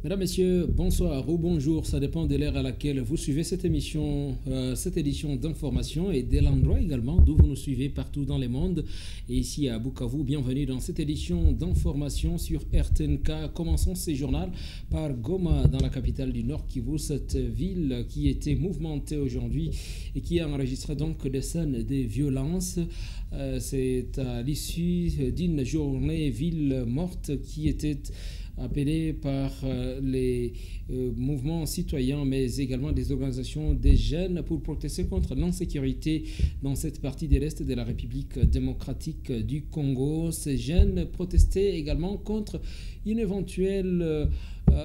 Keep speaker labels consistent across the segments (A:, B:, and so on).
A: Mesdames, Messieurs, bonsoir ou bonjour, ça dépend de l'heure à laquelle vous suivez cette émission, cette édition d'information et de l'endroit également d'où vous nous suivez partout dans le monde. Et ici à Bukavu, bienvenue dans cette édition d'information sur RTNK. Commençons ce journal par Goma, dans la capitale du Nord Kivu, cette ville qui était mouvementée aujourd'hui et qui a enregistré donc des scènes de violence. C'est à l'issue d'une journée ville morte qui était appelé par les mouvements citoyens, mais également des organisations des jeunes pour protester contre l'insécurité dans cette partie de l'Est de la République démocratique du Congo. Ces jeunes protestaient également contre une éventuelle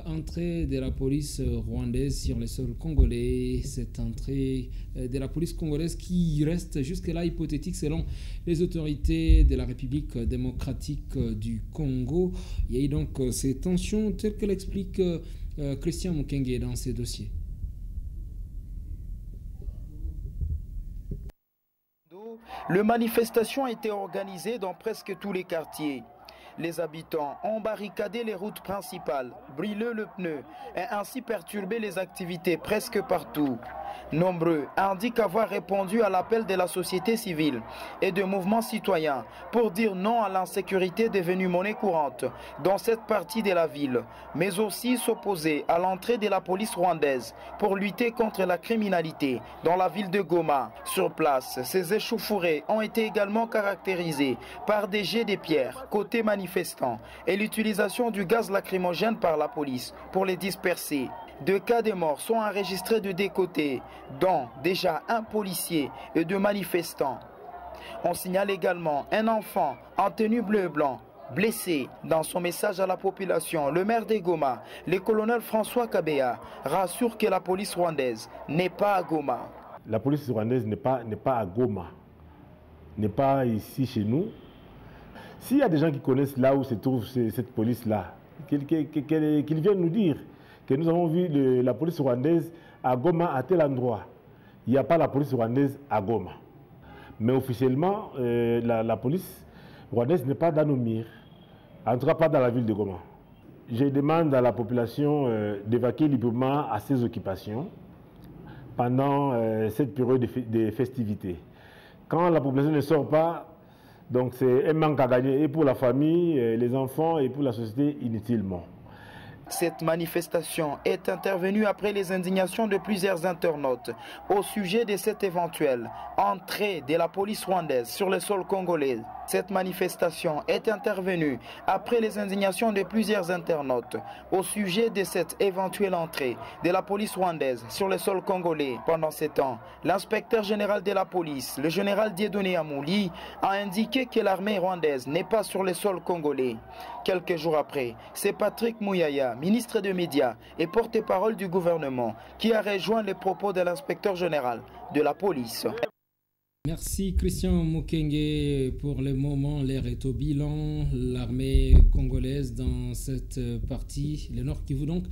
A: entrée de la police rwandaise sur le sol congolais. Cette entrée de la police congolaise qui reste jusque-là hypothétique selon les autorités de la République démocratique du Congo. Il y a eu donc ces tensions telles que l'explique Christian Mukenge dans ses dossiers.
B: Les manifestations a été organisée dans presque tous les quartiers. Les habitants ont barricadé les routes principales, brûlé le pneu et ainsi perturbé les activités presque partout. Nombreux indiquent avoir répondu à l'appel de la société civile et de mouvements citoyens pour dire non à l'insécurité devenue monnaie courante dans cette partie de la ville, mais aussi s'opposer à l'entrée de la police rwandaise pour lutter contre la criminalité dans la ville de Goma. Sur place, ces échauffourées ont été également caractérisées par des jets de pierres côté manifestants et l'utilisation du gaz lacrymogène par la police pour les disperser. 2 cas de morts sont enregistrés de deux côtés, dont déjà un policier et 2 manifestants. On signale également un enfant en tenue bleu et blanc, blessé. Dans son message à la population, le maire de Goma, le colonel François Kabea, rassure que la police rwandaise n'est pas à Goma.
C: La police rwandaise n'est pas à Goma, n'est pas ici chez nous. S'il y a des gens qui connaissent là où se trouve cette police-là, qu'ils viennent nous dire que nous avons vu la police rwandaise à Goma à tel endroit. Il n'y a pas la police rwandaise à Goma. Mais officiellement, la police rwandaise n'est pas dans nos murs, en tout cas pas dans la ville de Goma. Je demande à la population d'évacuer librement à ses occupations pendant cette période de festivités. Quand la population ne sort pas, donc c'est un manque à gagner et pour la famille, les enfants et pour la société inutilement.
B: Cette manifestation est intervenue après les indignations de plusieurs internautes au sujet de cette éventuelle entrée de la police rwandaise sur le sol congolais. Cette manifestation est intervenue après les indignations de plusieurs internautes au sujet de cette éventuelle entrée de la police rwandaise sur le sol congolais. Pendant ce temps, l'inspecteur général de la police, le général Dieudonné Amouli, a indiqué que l'armée rwandaise n'est pas sur le sol congolais. Quelques jours après, c'est Patrick Mouyaya, ministre des Médias et porte-parole du gouvernement, qui a rejoint les propos de l'inspecteur général de la police.
A: Merci Christian Mukenge. Pour le moment, l'air est au bilan. L'armée congolaise dans cette partie, le Nord Kivu donc,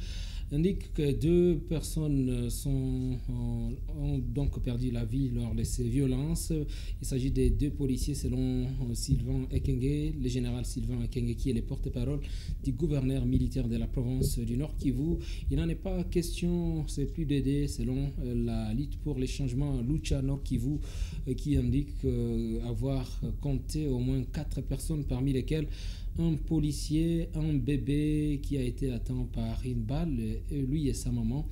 A: indique que 2 personnes ont donc perdu la vie lors de ces violences. Il s'agit des 2 policiers selon Sylvain Ekenge, le général Sylvain Ekenge qui est le porte-parole du gouverneur militaire de la province du Nord Kivu. Il n'en est pas question, c'est plus d'aider selon la lutte pour les changements Lucha Nord Kivu qui indique avoir compté au moins 4 personnes parmi lesquelles un policier, un bébé qui a été atteint par une balle, lui et sa maman.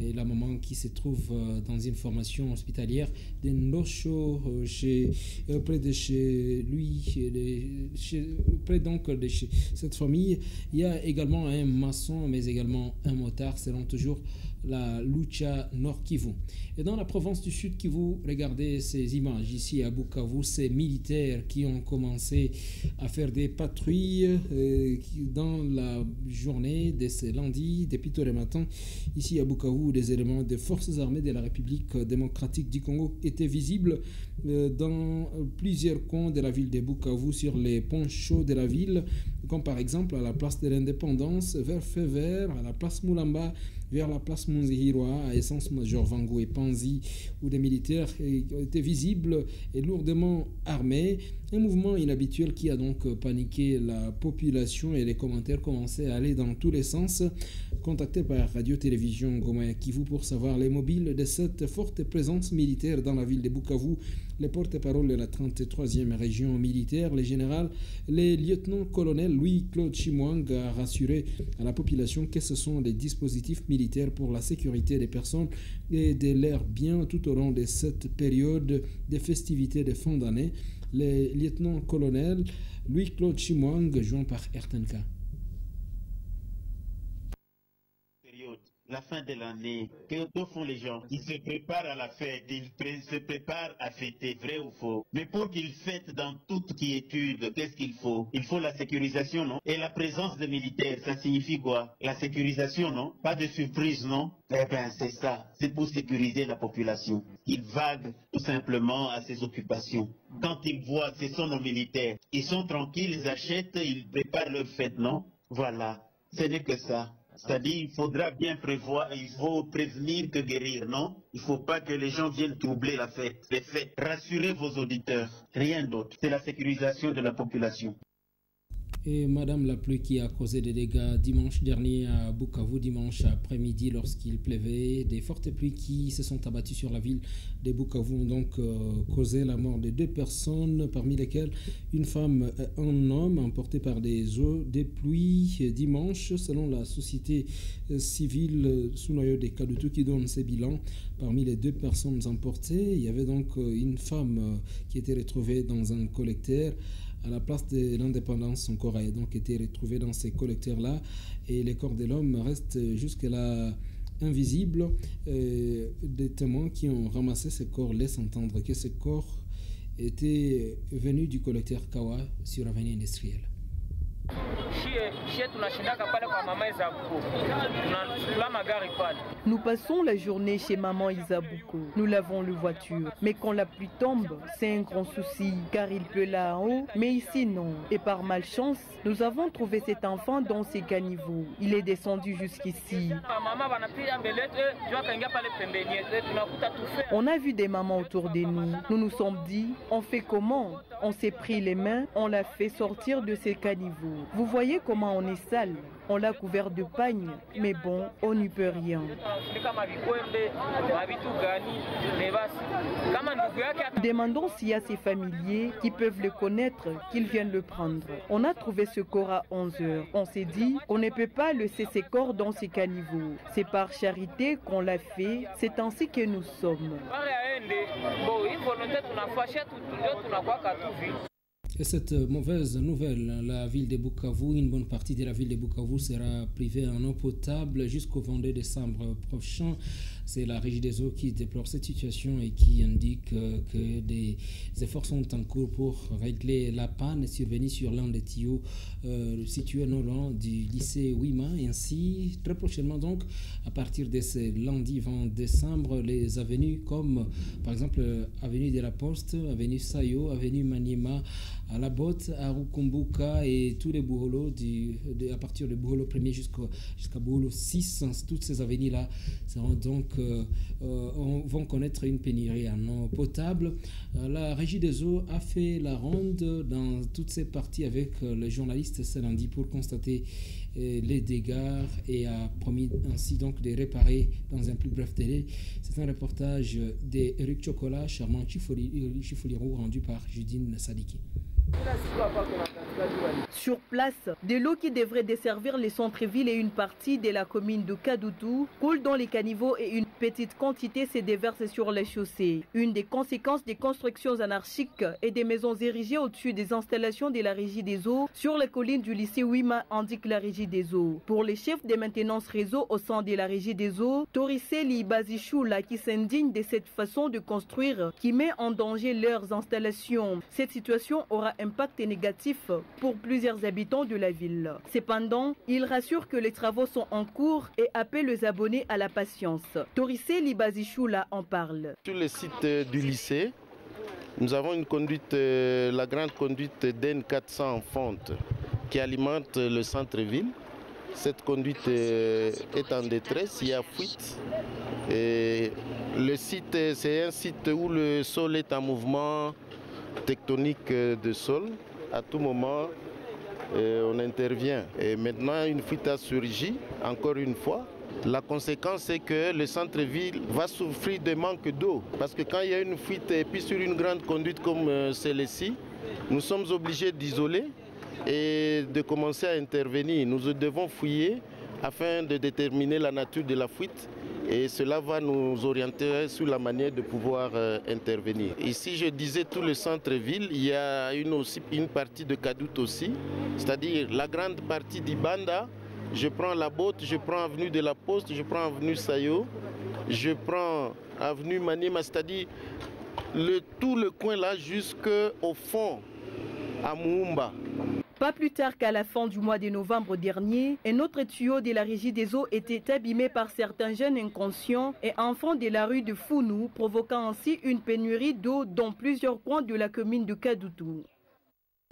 A: Et la maman qui se trouve dans une formation hospitalière de Ndosho, près de chez lui, près donc de chez cette famille. Il y a également un maçon, mais également un motard, selon toujours la Lucha Nord Kivu. Et dans la province du Sud Kivu, regardez ces images ici à Bukavu, ces militaires qui ont commencé à faire des patrouilles dans la journée de ce lundi, depuis tôt le matin, ici à Bukavu, des éléments des forces armées de la République démocratique du Congo étaient visibles dans plusieurs coins de la ville de Bukavu, sur les ponts chauds de la ville, comme par exemple à la place de l'Indépendance, vers Fever, à la place Moulamba, vers la place Monzihirwa, à Essence Major Vango et Panzi, où des militaires étaient visibles et lourdement armés. Un mouvement inhabituel qui a donc paniqué la population et les commentaires commençaient à aller dans tous les sens. Contacté par Radio-Télévision Goma Kivu pour savoir les mobiles de cette forte présence militaire dans la ville de Bukavu, les porte-parole de la 33e région militaire, les lieutenants-colonels Louis-Claude Chimwang a rassuré à la population que ce sont des dispositifs militaires pour la sécurité des personnes et de leurs biens tout au long de cette période de festivités de fin d'année. Le lieutenant-colonel Louis-Claude Chimwang, joint par RTNK.
D: La fin de l'année, que font les gens? Ils se préparent à la fête, ils se préparent à fêter, vrai ou faux? Mais pour qu'ils fêtent dans toute quiétude, qu'est-ce qu'il faut? Il faut la sécurisation, non? Et la présence des militaires, ça signifie quoi? La sécurisation, non? Pas de surprise, non? Eh bien, c'est ça. C'est pour sécuriser la population. Ils vaguent tout simplement à ses occupations. Quand ils voient que ce sont nos militaires, ils sont tranquilles, ils achètent, ils préparent leur fête, non? Voilà. Ce n'est que ça. C'est-à-dire il faudra bien prévoir, il faut prévenir que guérir, non? Il ne faut pas que les gens viennent troubler la fête, les fêtes. Rassurez vos auditeurs, rien d'autre. C'est la sécurisation de la population.
A: Et Madame la pluie qui a causé des dégâts dimanche dernier à Bukavu, dimanche après-midi lorsqu'il pleuvait. Des fortes pluies qui se sont abattues sur la ville de Bukavu ont donc causé la mort de 2 personnes, parmi lesquelles une femme et un homme emportés par des eaux des pluies dimanche. Selon la société civile sous noyau de Kadutu qui donne ses bilans, parmi les 2 personnes emportées, il y avait donc une femme qui était retrouvée dans un collecteur. À la place de l'Indépendance, son corps a donc été retrouvé dans ces collecteurs-là et les corps de l'homme restent jusque-là invisibles. Des témoins qui ont ramassé ces corps laissent entendre que ces corps étaient venus du collecteur Kawa sur Avenue Industrielle.
E: Nous passons la journée chez maman Isabuko. Nous lavons le voiture. Mais quand la pluie tombe, c'est un grand souci car il pleut là en haut, mais ici non. Et par malchance, nous avons trouvé cet enfant dans ces caniveaux. Il est descendu jusqu'ici. On a vu des mamans autour de nous. Nous nous sommes dit, on fait comment? On s'est pris les mains, on l'a fait sortir de ces caniveaux. Vous voyez comment on est sale? On l'a couvert de pagne, mais bon, on n'y peut rien. Demandons s'il y a ses familiers qui peuvent le connaître, qu'ils viennent le prendre. On a trouvé ce corps à 11 h. On s'est dit qu'on ne peut pas laisser ces corps dans ces caniveaux. C'est par charité qu'on l'a fait, c'est ainsi que nous sommes.
A: Et cette mauvaise nouvelle, la ville de Bukavu, une bonne partie de la ville de Bukavu sera privée en eau potable jusqu'au 22 décembre prochain. C'est la Régie des eaux qui déplore cette situation et qui indique que des efforts sont en cours pour régler la panne survenue sur l'un des tuyaux situés non loin du lycée Wima. Ainsi, très prochainement donc, à partir de ce lundi 20 décembre, les avenues comme par exemple avenue de la Poste, avenue Sayo, avenue Maniema, à la Botte, à Rukumbuka et tous les Bouholo, à partir de Bouholo 1er jusqu'à Bouholo 6, toutes ces avenues-là seront donc vont connaître une pénurie en eau potable. La Régie des eaux a fait la ronde dans toutes ces parties avec les journalistes ce lundi pour constater les dégâts et a promis ainsi donc de réparer dans un plus bref délai. C'est un reportage d'Eric Chocolat, Charmant Chifoliro, rendu par Judine Sadiki.
E: Sur place, de l'eau qui devrait desservir les centres-villes et une partie de la commune de Kadutu coule dans les caniveaux et une petite quantité se déverse sur les chaussées. Une des conséquences des constructions anarchiques et des maisons érigées au-dessus des installations de la Régie des eaux sur les collines du lycée Wima, indique la Régie des eaux. Pour les chefs de maintenance réseau au sein de la Régie des eaux, Toriceli Bazichoula qui s'indigne de cette façon de construire qui met en danger leurs installations. Cette situation aura impact négatif pour plusieurs habitants de la ville. Cependant, il rassure que les travaux sont en cours et appelle les abonnés à la patience. Toriceli Bazichoula en parle.
F: Sur le site du lycée, nous avons une conduite, la grande conduite DN400 en fonte. qui alimente le centre-ville. Cette conduite est en détresse, il y a fuite. Et le site, c'est un site où le sol est en mouvement tectonique de sol. À tout moment, on intervient. Et maintenant, une fuite a surgi, encore une fois. La conséquence, c'est que le centre-ville va souffrir de manque d'eau. Parce que quand il y a une fuite, et puis sur une grande conduite comme celle-ci, nous sommes obligés d'isoler et de commencer à intervenir. Nous devons fouiller afin de déterminer la nature de la fuite. Et cela va nous orienter sur la manière de pouvoir intervenir. Ici, je disais tout le centre-ville, il y a une partie de Kadout aussi, c'est-à-dire la grande partie d'Ibanda. Je prends la Botte, je prends avenue de la Poste, je prends avenue Sayo, je prends avenue Manima, c'est-à-dire tout le coin là jusqu'au fond, à Moumba.
E: Pas plus tard qu'à la fin du mois de novembre dernier, un autre tuyau de la régie des eaux était abîmé par certains jeunes inconscients et enfants de la rue de Founou, provoquant ainsi une pénurie d'eau dans plusieurs coins de la commune de Kadoutou.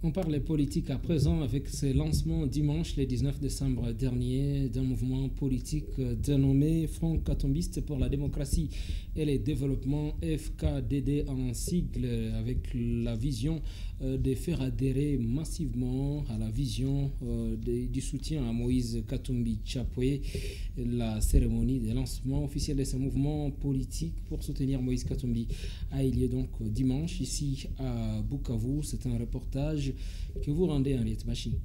A: On parle politique à présent avec ce lancement dimanche, le 19 décembre dernier, d'un mouvement politique dénommé Front Katombiste pour la démocratie et le développement, FKDD en sigle, avec la vision de faire adhérer massivement à la vision du soutien à Moïse Katumbi Chapwe. La cérémonie de lancement officiel de ce mouvement politique pour soutenir Moïse Katumbi a eu lieu donc dimanche ici à Bukavu. C'est un reportage que vous rendez en Lietmachi.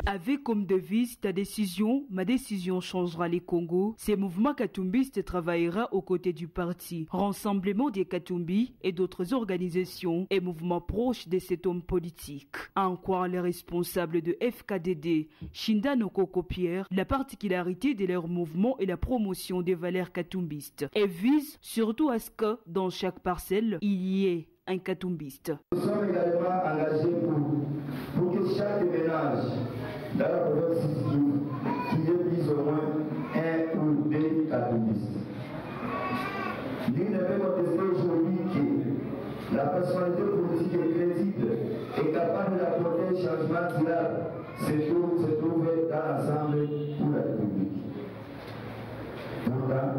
G: Avec comme devise ta décision, ma décision changera les Congos, ce mouvement katumbiste travaillera aux côtés du parti Rassemblement des Katumbi et d'autres organisations et mouvements proches de cet homme politique. En quoi les responsables de FKDD, Shinda Nokoko Pierre, la particularité de leur mouvement est la promotion des valeurs katumbistes et vise surtout à ce que dans chaque parcelle, il y ait un katumbiste.
H: Nous sommes également engagés pour que chaque ménage dans la province qu'il ait au moins un ou deux katumbistes. Nul ne peut contester aujourd'hui que la personnalité politique est crédible et capable d'apporter un changement durable se trouve dans l'ensemble pour la République. Pourtant,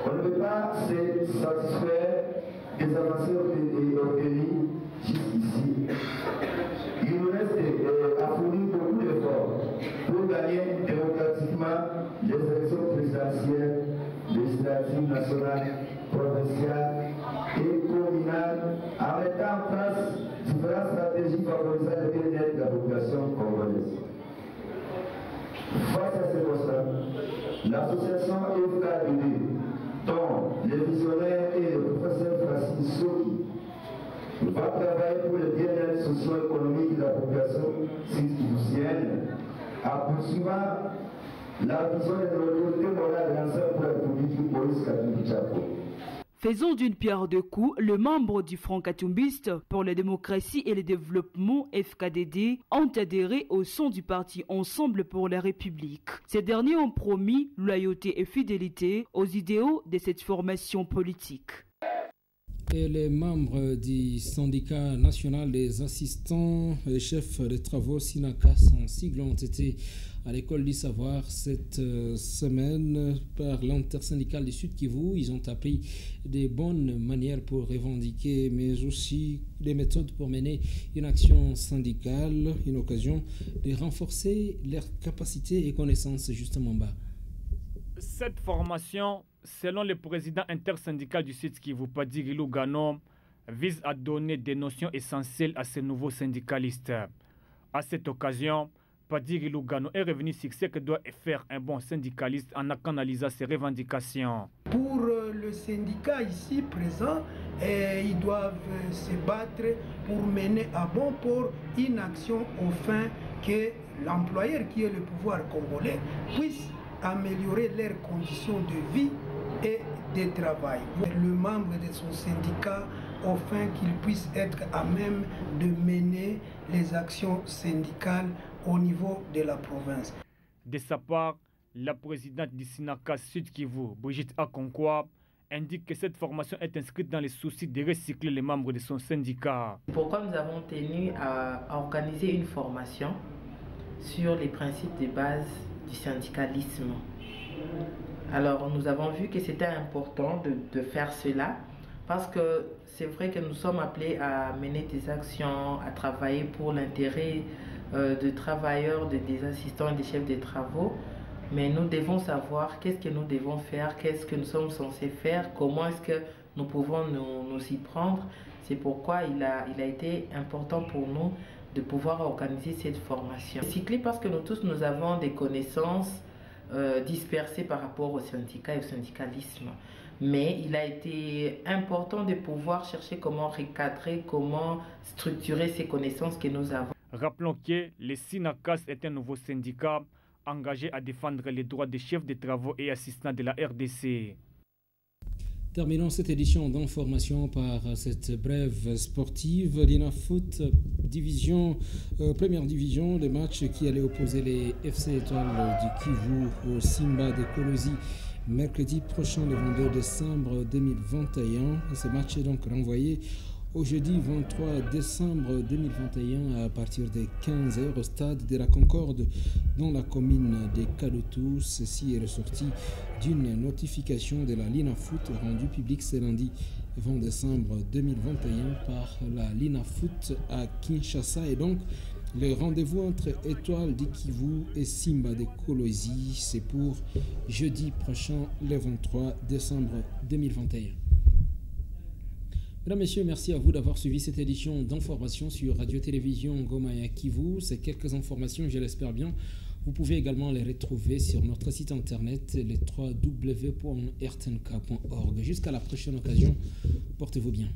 H: on ne peut pas se satisfaire des avancées obtenues jusqu'ici. Il nous reste à fournir beaucoup d'efforts pour gagner démocratiquement les élections présidentielles, législatives nationales, provinciales et communales, en mettant en place différentes stratégies favorisant le bien-être de la population congolaise. Face à ce constat, l'association FKDD, dont les visionnaires et le professeur Francis Soki va travailler pour le bien-être socio-économique de la population sud-kivusienne, en poursuivant la vision de l'autorité morale de l'ancien pour la République Moïse Katumbi Chapwe.
G: Faisons d'une pierre deux coups, le membre du Front Katumbiste pour la démocratie et le développement FKDD ont adhéré au sein du parti Ensemble pour la République. Ces derniers ont promis loyauté et fidélité aux idéaux de cette formation politique.
A: Et les membres du syndicat national des assistants et chefs de travaux SINACA en sigle ont été à l'école du savoir cette semaine par l'intersyndicale du Sud Kivu. Ils ont appris des bonnes manières pour revendiquer, mais aussi des méthodes pour mener une action syndicale, une occasion de renforcer leurs capacités et connaissances justement bas.
I: Cette formation, selon le président intersyndical du Sud Kivu, Padi Lugano, vise à donner des notions essentielles à ces nouveaux syndicalistes. À cette occasion, Padi Lugano est revenu sur ce que doit faire un bon syndicaliste en canalisant ses revendications.
J: Pour le syndicat ici présent, ils doivent se battre pour mener à bon port une action afin que l'employeur qui est le pouvoir congolais puisse améliorer leurs conditions de vie et de travail. Le membre de son syndicat, afin qu'il puisse être à même de mener les actions syndicales au niveau de la province.
I: De sa part, la présidente du SINACA Sud Kivu, Brigitte Akonkwa, indique que cette formation est inscrite dans les soucis de recycler les membres de son syndicat.
K: Pourquoi nous avons tenu à organiser une formation sur les principes de base du syndicalisme. Alors nous avons vu que c'était important de faire cela parce que c'est vrai que nous sommes appelés à mener des actions, à travailler pour l'intérêt de travailleurs, des assistants et des chefs de travaux. Mais nous devons savoir qu'est-ce que nous devons faire, qu'est-ce que nous sommes censés faire, comment est-ce que nous pouvons nous y prendre. C'est pourquoi il a été important pour nous de pouvoir organiser cette formation. Cyclé parce que nous tous, nous avons des connaissances dispersées par rapport au syndicat et au syndicalisme. Mais il a été important de pouvoir chercher comment recadrer, comment structurer ces connaissances que nous avons.
I: Rappelons que le SYNACAS est un nouveau syndicat engagé à défendre les droits des chefs de travaux et assistants de la RDC.
A: Terminons cette édition d'information par cette brève sportive. L'INAFoot première division, le match qui allait opposer les FC Étoiles du Kivu au Simba de Kolosi mercredi prochain, le 22 décembre 2021. Ce match est donc renvoyé au jeudi 23 décembre 2021 à partir de 15h au stade de la Concorde dans la commune de Kaloutou. Ceci est ressorti d'une notification de la LINAFoot rendue publique ce lundi 20 décembre 2021 par la LINAFoot à Kinshasa. Et donc le rendez-vous entre Étoiles du Kivu et Simba de Kolosi, c'est pour jeudi prochain le 23 décembre 2021. Mesdames, Messieurs, merci à vous d'avoir suivi cette édition d'information sur Radio-Télévision Goma et Kivu. Ces quelques informations, je l'espère bien, vous pouvez également les retrouver sur notre site internet, le www.rtnk.org. Jusqu'à la prochaine occasion, portez-vous bien.